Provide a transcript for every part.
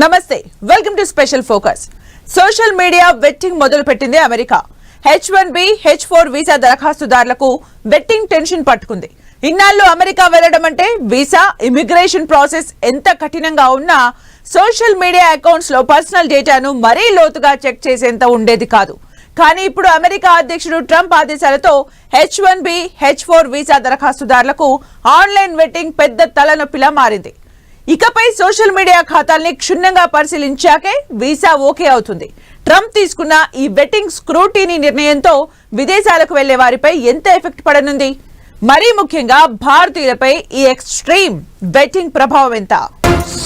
నమస్తే, welcome to special focus. Social media vetting మొదలుపెట్టింది America. H1B, H4 visa దరఖాస్తుదారులకు vetting tension పట్టుకుంది. ఇన్నాళ్ళు అమెరికా వెళ్లడం అంటే వీసా ఇమిగ్రేషన్ ప్రాసెస్ ఎంత కఠినంగా ఉన్నా సోషల్ మీడియా అకౌంట్స్ లో పర్సనల్ డేటాను మరీ లోతుగా చెక్ చేసేంత ఉండేది కాదు. కానీ ఇప్పుడు అమెరికా అధ్యక్షుడు ట్రంప్ ఆదేశాలతో H1B, H4 visa దరఖాస్తుదారులకు online vetting పెద్ద తలనొప్పిలా మారింది. ఇకపై సోషల్ మీడియా ఖాతాల్ని క్షుణ్ణంగా పరిశీలించాకే వీసా ఓకే అవుతుంది. ట్రంప్ తీసుకున్న ఈ వెట్టింగ్ స్క్రూటీనీ నిర్ణయంతో విదేశాలకు వెళ్లే వారిపై ఎంత ఎఫెక్ట్ పడనుంది? మరీ ముఖ్యంగా భారతీయులపై ఈ ఎక్స్ట్రీమ్ వెట్టింగ్ ప్రభావం ఎంత?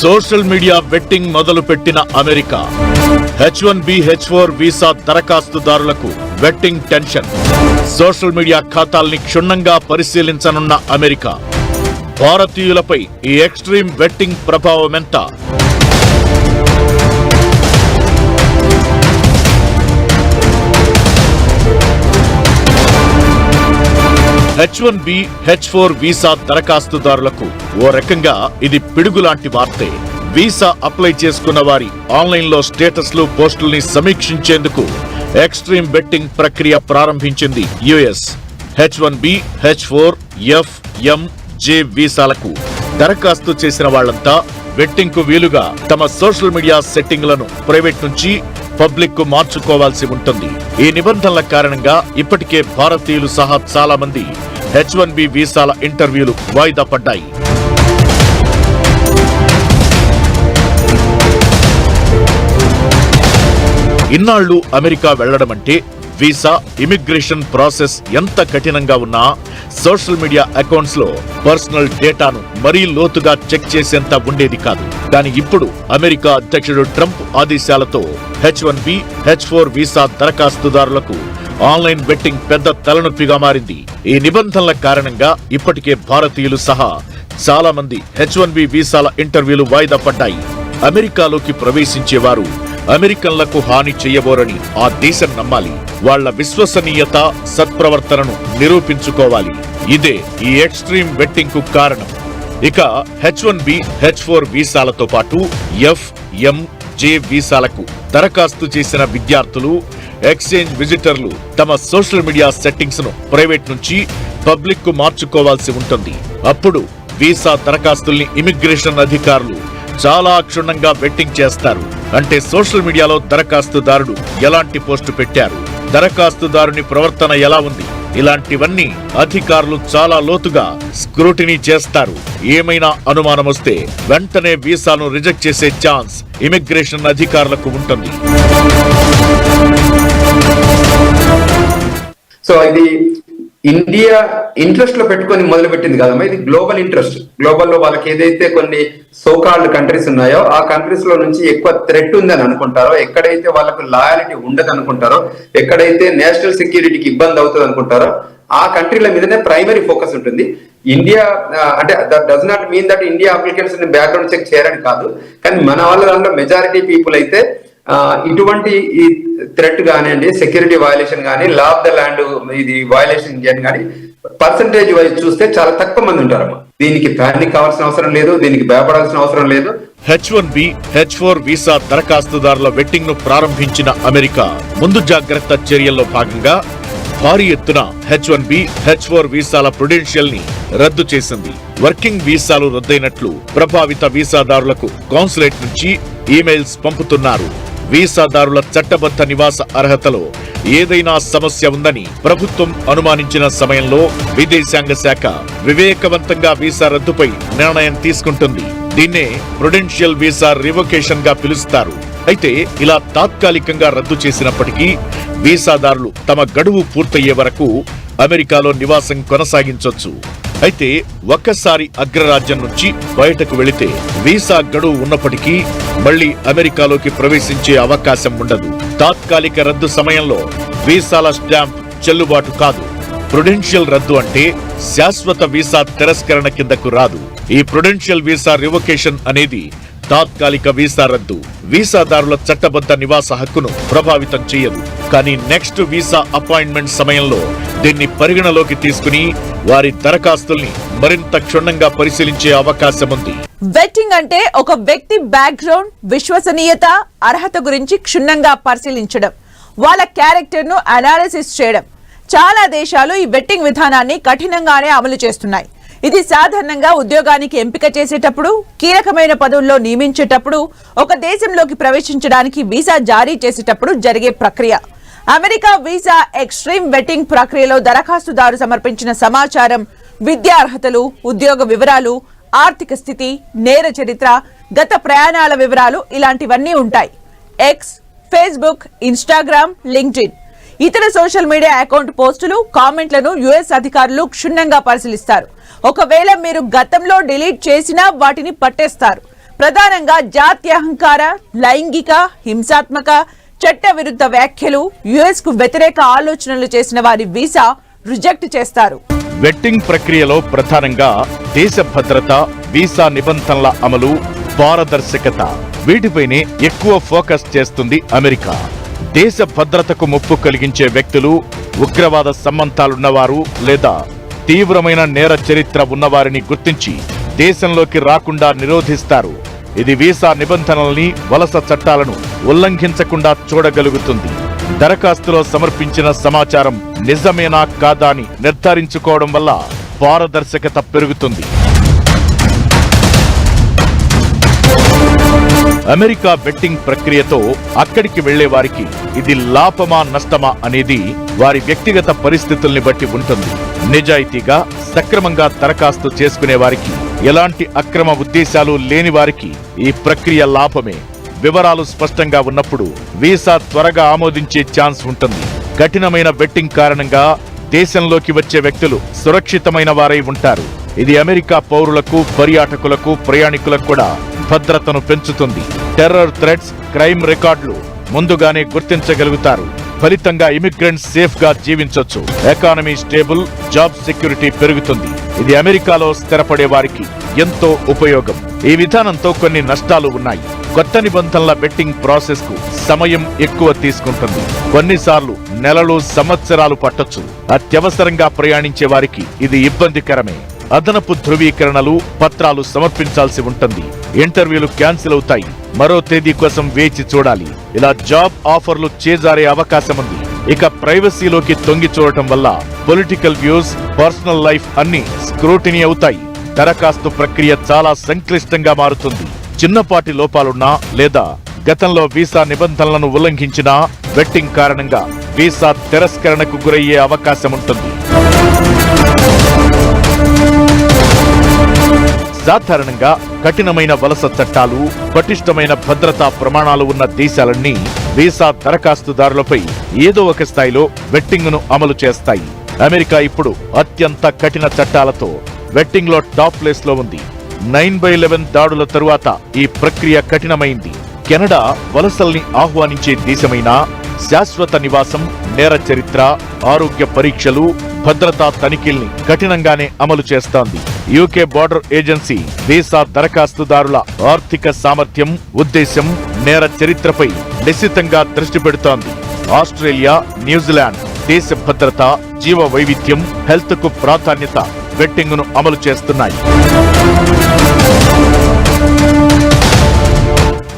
సోషల్ మీడియా వెట్టింగ్ మొదలు పెట్టిన అమెరికా H1B, H4 వీసా దరఖాస్తుదారులకు వెట్టింగ్ టెన్షన్. సోషల్ మీడియా ఖాతాల్ని క్షుణ్ణంగా పరిశీలించనున్న అమెరికా భారతీయులపై ఈ ఎక్స్ట్రీమ్ వెట్టింగ్ ప్రభావం ఎంత? H1B, H4 వీసా దరఖాస్తుదారులకు ఓ రకంగా ఇది పిడుగులాంటి వార్తే. వీసా అప్లై చేసుకున్న వారి ఆన్లైన్లో స్టేటస్లు, పోస్టుల్ని సమీక్షించేందుకు ఎక్స్ట్రీమ్ వెట్టింగ్ ప్రక్రియ ప్రారంభించింది US. H1B, H4, F, M, J వీసాలకు దరఖాస్తు చేసిన వాళ్లంతా వెట్టింగ్ కు వీలుగా తమ సోషల్ మీడియా సెట్టింగ్లను ప్రైవేట్ నుంచి పబ్లిక్ కు మార్చుకోవాల్సి ఉంటుంది. ఈ నిబంధనల కారణంగా ఇప్పటికే భారతీయులు సహా చాలా మంది H1B వీసాల ఇంటర్వ్యూలు వాయిదా పడ్డాయి. ఇన్నాళ్లు అమెరికా వెళ్లడమంటే వీసా ఇమిగ్రేషన్ ప్రాసెస్ ఎంత కఠినంగా ఉన్నా సోషల్ మీడియా అకౌంట్స్ లో పర్సనల్ డేటాను మరీ లోతుగా చెక్ చేసేంత ఉండేది కాదు. కానీ ఇప్పుడు అమెరికా అధ్యక్షుడు ట్రంప్ ఆదేశాలతో H1B, H4 visa దరఖాస్తుదారులకు online vetting పెద్ద తలనొప్పిగా మారింది. ఈ నిబంధనల కారణంగా ఇప్పటికే భారతీయులు సహా చాలా మంది H1B వీసాల ఇంటర్వ్యూలు వాయిదా పడ్డాయి. అమెరికాలోకి ప్రవేశించేవారు అమెరికన్లకు హాని చేయబోరని ఆ దేశం నమ్మాలి. వాళ్ల విశ్వసనీయత, సత్ప్రవర్తనను నిరూపించుకోవాలి. ఇదే ఈ ఎక్స్ట్రీమ్ వెట్టింగ్ కు కారణం. ఇక H1B, H4 వీసాలతో పాటు F, M, J వీసాలకు దరఖాస్తు చేసిన విద్యార్థులు, ఎక్స్చేంజ్ విజిటర్లు తమ సోషల్ మీడియా సెట్టింగ్స్ ను ప్రైవేట్ నుంచి పబ్లిక్ కు మార్చుకోవాల్సి ఉంటుంది. అప్పుడు వీసా దరఖాస్తుల్ని ఇమిగ్రేషన్ అధికారులు చాలా క్షుణ్ణంగా వెట్టింగ్ చేస్తారు. అంటే సోషల్ మీడియాలో దరఖాస్తుదారుడు ఎలాంటి పోస్టు పెట్టారు, దరఖాస్తుదారుని ప్రవర్తన ఎలా ఉంది, ఇలాంటివన్నీ అధికారులు చాలా లోతుగా స్క్రూటినీ చేస్తారు. ఏమైనా అనుమానం వస్తే వెంటనే వీసాను రిజెక్ట్ చేసే ఛాన్స్ ఇమిగ్రేషన్ అధికారులకు ఉంటుంది. సో ఇది ఇండియా ఇంట్రెస్ట్ లో పెట్టుకొని మొదలు పెట్టింది కదమ్మా. ఇది గ్లోబల్ ఇంట్రెస్ట్. గ్లోబల్ లో వాళ్ళకి ఏదైతే కొన్ని సోకాల్డ్ కంట్రీస్ ఉన్నాయో ఆ కంట్రీస్ లో నుంచి ఎక్కువ థ్రెట్ ఉందని అనుకుంటారో, ఎక్కడైతే వాళ్ళకు లాయాలిటీ ఉండదు అనుకుంటారో, ఎక్కడైతే నేషనల్ సెక్యూరిటీకి ఇబ్బంది అవుతుంది అనుకుంటారో ఆ కంట్రీల మీదనే ప్రైమరీ ఫోకస్ ఉంటుంది. ఇండియా అంటే that does not mean that India applicants background check చేయరని కాదు. కానీ మన వాళ్ళ దాంట్లో మెజారిటీ పీపుల్ అయితే ఇటువంటి ఈ థ్రెట్ కానివ్వండి, సెక్యూరిటీ వయలేషన్ కానీ, లా ఆఫ్ ద ల్యాండ్ ఇది వయలేషన్ కానీ పర్సంటేజ్ వైజ్ చూస్తే చాలా తక్కువ మంది ఉంటారమ్మా. దీనికి ప్యానిక్ కావాల్సిన అవసరం లేదు, దీనికి భయపడాల్సిన అవసరం లేదు. H1B, H4 వీసా దరఖాస్తుదారుల వెట్టింగ్ ను ప్రారంభించిన అమెరికా ముందు జాగ్రత్త చర్యల్లో భాగంగా భారీ ఎత్తున H1B, H4 వీసాల ప్రుడెన్షియల్ ని రద్దు చేసింది. వర్కింగ్ వీసాలు రద్దయినట్లు ప్రభావిత వీసాదారులకు కాన్సులేట్ నుంచి ఈమెయిల్స్ పంపుతున్నారు. వీసాదారుల చట్టబద్ధ నివాస అర్హతలో ఏదైనా సమస్య ఉందని ప్రభుత్వం అనుమానించిన సమయంలో విదేశాంగ శాఖ వివేకవంతంగా వీసా రద్దుపై నిర్ణయం తీసుకుంటుంది. దీన్నే ప్రుడెన్షియల్ వీసా రివోకేషన్ గా పిలుస్తారు. అయితే ఇలా తాత్కాలికంగా రద్దు చేసినప్పటికీ వీసాదారులు తమ గడువు పూర్తయ్యే వరకు అమెరికాలో నివాసం కొనసాగించొచ్చు. అయితే ఒక్కసారి అగ్రరాజ్యం నుంచి బయటకు వెళితే వీసా గడువు ఉన్నప్పటికీ మళ్లీ అమెరికాలోకి ప్రవేశించే అవకాశం ఉండదు. తాత్కాలిక రద్దు సమయంలో వీసాల స్టాంప్ చెల్లుబాటు కాదు. ప్రుడెన్షియల్ రద్దు అంటే శాశ్వత వీసా తిరస్కరణ కిందకు రాదు. ఈ ప్రుడెన్షియల్ వీసా రివోకేషన్ అనేది తాత్కాలిక వీసా రద్దు వీసాదారుల చట్టబద్ధ నివాస హక్కును ప్రభావితం చేయదు. కానీ నెక్స్ట్ వీసా అపాయింట్మెంట్ సమయంలో దీన్ని పరిగణలోకి తీసుకుని వారి దరఖాస్తుల్ని మరింత క్షుణ్ణంగా పరిశీలించే అవకాశం ఉంది. వెట్టింగ్ అంటే ఒక వ్యక్తి బ్యాక్గ్రౌండ్, విశ్వసనీయత, అర్హత గురించి క్షుణ్ణంగా పరిశీలించడం, వాళ్ళ క్యారెక్టర్ ను అనాలిసిస్ చేయడం. చాలా దేశాలు ఈ వెట్టింగ్ విధానాన్ని కఠినంగానే అమలు చేస్తున్నాయి. ఇది సాధారణంగా ఉద్యోగానికి ఎంపిక చేసేటప్పుడు, కీలకమైన పదవుల్లో నియమించేటప్పుడు, ఒక దేశంలోకి ప్రవేశించడానికి వీసా జారీ చేసేటప్పుడు జరిగే ప్రక్రియ. అమెరికా వీసా ఎక్స్ట్రీమ్ వెట్టింగ్ ప్రక్రియలో దరఖాస్తుదారు సమర్పించిన సమాచారం, విద్యా అర్హతలు, ఉద్యోగ వివరాలు, ఆర్థిక స్థితి, నేర చరిత్ర, గత ప్రయాణాల వివరాలు ఇలాంటివన్నీ ఉంటాయి. ఎక్స్, ఫేస్బుక్, ఇన్స్టాగ్రామ్, లింక్డ్ఇన్, ఇతర సోషల్ మీడియా అకౌంట్ పోస్టులు, కామెంట్లను యుఎస్ అధికారులు క్షుణ్ణంగా పరిశీలిస్తారు. ఒకవేళ మీరు గతంలో డిలీట్ చేసినా వాటిని పట్టేస్తారు. ప్రధానంగా జాత్యహంకార, లైంగిక, హింసాత్మక, చట్ట విరుద్ధ వ్యాఖ్యలు, యుఎస్ కు వ్యతిరేక ఆలోచనలు చేసిన వారి వీసా రిజెక్ట్ చేస్తారు. వెట్టింగ్ ప్రక్రియలో ప్రధానంగా దేశ భద్రత, వీసా నిబంధనల అమలు, పారదర్శకత వీటిపైనే ఎక్కువ ఫోకస్ చేస్తుంది అమెరికా. దేశ భద్రతకు ముప్పు కలిగించే వ్యక్తులు, ఉగ్రవాద సంబంధాలున్నవారు లేదా తీవ్రమైన నేర చరిత్ర ఉన్నవారిని గుర్తించి దేశంలోకి రాకుండా నిరోధిస్తారు. ఇది వీసా నిబంధనల్ని, వలస చట్టాలను ఉల్లంఘించకుండా చూడగలుగుతుంది. దరఖాస్తులో సమర్పించిన సమాచారం నిజమేనా కాదా అని నిర్ధారించుకోవడం వల్ల పారదర్శకత పెరుగుతుంది. అమెరికా బెట్టింగ్ ప్రక్రియతో అక్కడికి వెళ్లే వారికి ఇది లాభమా నష్టమా అనేది వారి వ్యక్తిగత పరిస్థితుల్ని బట్టి ఉంటుంది. నిజాయితీగా, సక్రమంగా దరఖాస్తు చేసుకునే వారికి, ఎలాంటి అక్రమ ఉద్దేశాలు లేని వారికి ఈ ప్రక్రియ లాభమే. వివరాలు స్పష్టంగా ఉన్నప్పుడు వీసా త్వరగా ఆమోదించే ఛాన్స్ ఉంటుంది. కఠినమైన బెట్టింగ్ కారణంగా దేశంలోకి వచ్చే వ్యక్తులు సురక్షితమైన వారై ఉంటారు. ఇది అమెరికా పౌరులకు, పర్యాటకులకు, ప్రయాణికులకు కూడా భద్రతను పెంచుతుంది. టెర్రర్ థ్రెట్స్, క్రైమ్ రికార్డులు ముందుగానే గుర్తించగలుగుతారు. ఫలితంగా ఇమిగ్రెంట్స్ సేఫ్ గా జీవించొచ్చు. ఎకానమీ స్టేబుల్, జాబ్ సెక్యూరిటీ పెరుగుతుంది. ఇది అమెరికాలో స్థిరపడే వారికి ఎంతో ఉపయోగం. ఈ విధానంతో కొన్ని నష్టాలు ఉన్నాయి. కొత్త నిబంధనల బెట్టింగ్ ప్రాసెస్ కు సమయం ఎక్కువ తీసుకుంటుంది. కొన్నిసార్లు నెలలు, సంవత్సరాలు పట్టొచ్చు. అత్యవసరంగా ప్రయాణించే వారికి ఇది ఇబ్బందికరమే. అదనపు ధృవీకరణలు, పత్రాలు సమర్పించాల్సి ఉంటుంది. ఇంటర్వ్యూలు క్యాన్సిల్ అవుతాయి. మరో తేదీ కోసం వేచి చూడాలి. ఇలా జాబ్ ఆఫర్లు చేజారే అవకాశం ఉంది. ఇక ప్రైవసీలోకి తొంగి చూడటం వల్ల పొలిటికల్ వ్యూస్, పర్సనల్ లైఫ్ అన్ని స్క్రూటినీ అవుతాయి. దరఖాస్తు ప్రక్రియ చాలా సంక్లిష్టంగా మారుతుంది. చిన్నపాటి లోపాలున్నా లేదా గతంలో వీసా నిబంధనలను ఉల్లంఘించినా వెట్టింగ్ కారణంగా వీసా తిరస్కరణకు గురయ్యే అవకాశం ఉంటుంది. సాధారణంగా కఠినమైన వలస చట్టాలు, పటిష్టమైన భద్రతా ప్రమాణాలు ఉన్న దేశాలన్నీ వీసా దరఖాస్తుదారులపై ఏదో ఒక స్థాయిలో వెట్టింగ్ను అమలు చేస్తాయి. అమెరికా ఇప్పుడు అత్యంత కఠిన చట్టాలతో వెట్టింగ్ లో టాప్ ప్లేస్ లో ఉంది. 9/11 దాడుల తరువాత ఈ ప్రక్రియ కఠినమైంది. కెనడా వలసల్ని ఆహ్వానించే దేశమైనా శాశ్వత నివాసం, నేర చరిత్ర, ఆరోగ్య పరీక్షలు, భద్రతా తనిఖీల్ని కఠినంగానే అమలు చేస్తోంది. యూకే బోర్డర్ ఏజెన్సీ వీసా దరఖాస్తుదారుల ఆర్థిక సామర్థ్యం, ఉద్దేశం, నేర చరిత్రపై నిశితంగా దృష్టి పెడుతోంది. ఆస్ట్రేలియా, న్యూజిలాండ్ దేశ భద్రత, జీవ వైవిధ్యం, హెల్త్ కు ప్రాధాన్యత వెట్టింగ్ ను అమలు చేస్తున్నాయి.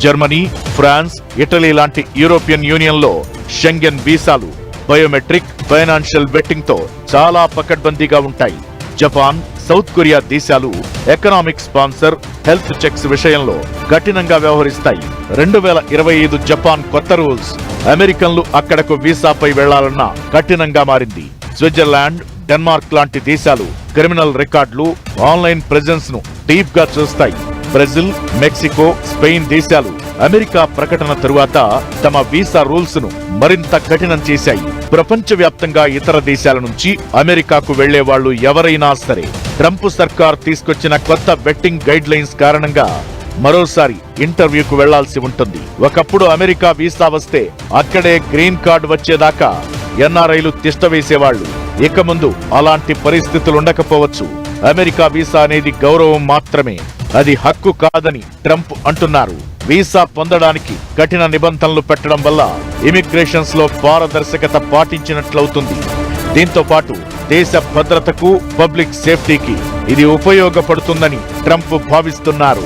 జర్మనీ, ఫ్రాన్స్, ఇటలీ లాంటి యూరోపియన్ యూనియన్ లో షెంగెన్ వీసాలు బయోమెట్రిక్, ఫైనాన్షియల్ వెట్టింగ్ తో చాలా పకడ్బందీగా ఉంటాయి. జపాన్, సౌత్ కొరియా దేశాలు ఎకనామిక్ స్పాన్సర్, హెల్త్ చెక్స్ విషయంలో కఠినంగా వ్యవహరిస్తాయి. 2025 జపాన్ కొత్త రూల్స్ అమెరికన్లు అక్కడకు వీసాపై వెళ్లాలన్నా కఠినంగా మారింది. స్విట్జర్లాండ్, డెన్మార్క్ లాంటి దేశాలు క్రిమినల్ రికార్డులు, ఆన్లైన్ ప్రెజెన్స్ ను డీప్ గా చూస్తాయి. బ్రెజిల్, మెక్సికో, స్పెయిన్ దేశాలు అమెరికా ప్రకటన తరువాత తమ వీసా రూల్స్ ను మరింత కఠినం చేశాయి. ప్రపంచవ్యాప్తంగా ఇతర దేశాల నుంచి అమెరికాకు వెళ్లే వాళ్లు ఎవరైనా సరే ట్రంప్ సర్కార్ తీసుకొచ్చిన కొత్త బెట్టింగ్ గైడ్ లైన్స్ కారణంగా మరోసారి ఇంటర్వ్యూకు వెళ్లాల్సి ఉంటుంది. ఒకప్పుడు అమెరికా వీసా వస్తే అక్కడే గ్రీన్ కార్డు వచ్చేదాకా ఎన్ఆర్ఐలు తిష్టవేసేవాళ్లు. ఇక ముందు అలాంటి పరిస్థితులు ఉండకపోవచ్చు. అమెరికా వీసా అనేది గౌరవం మాత్రమే. అది హక్కు కాదని ట్రంప్ అంటున్నారు. వీసా పొందడానికి కఠిన నిబంధనలు పెట్టడం వల్ల ఇమిగ్రేషన్స్ లో పారదర్శకత పాటించినట్లవుతుంది. దీంతో పాటు దేశ భద్రతకు, పబ్లిక్ సేఫ్టీకి ఇది ఉపయోగపడుతుందని ట్రంప్ భావిస్తున్నారు.